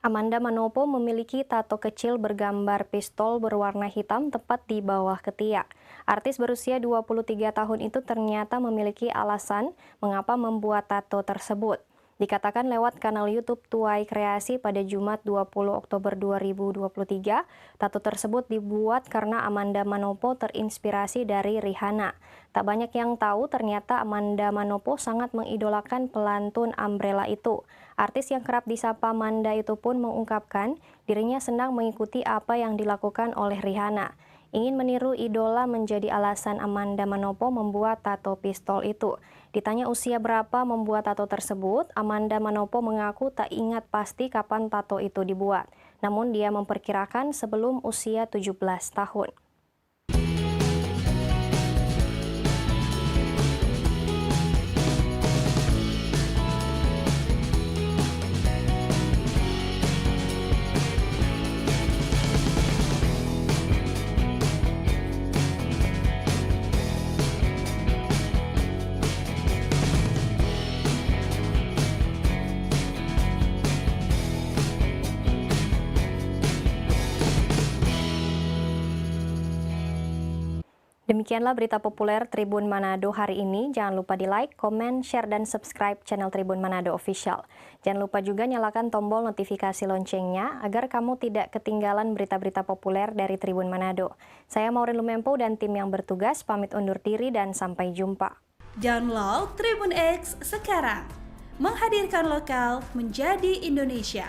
Amanda Manopo memiliki tato kecil bergambar pistol berwarna hitam tepat di bawah ketiak. Artis berusia 23 tahun itu ternyata memiliki alasan mengapa membuat tato tersebut. Dikatakan lewat kanal YouTube Tuai Kreasi pada Jumat 20 Oktober 2023, tato tersebut dibuat karena Amanda Manopo terinspirasi dari Rihanna. Tak banyak yang tahu ternyata Amanda Manopo sangat mengidolakan pelantun Umbrella itu. Artis yang kerap disapa Amanda itu pun mengungkapkan dirinya senang mengikuti apa yang dilakukan oleh Rihanna. Ingin meniru idola menjadi alasan Amanda Manopo membuat tato pistol itu. Ditanya usia berapa membuat tato tersebut, Amanda Manopo mengaku tak ingat pasti kapan tato itu dibuat. Namun dia memperkirakan sebelum usia 17 tahun. Demikianlah berita populer Tribun Manado hari ini. Jangan lupa di like, komen, share, dan subscribe channel Tribun Manado Official. Jangan lupa juga nyalakan tombol notifikasi loncengnya agar kamu tidak ketinggalan berita-berita populer dari Tribun Manado. Saya Maureen Lumempo dan tim yang bertugas pamit undur diri dan sampai jumpa. Download Tribun X sekarang, menghadirkan lokal menjadi Indonesia.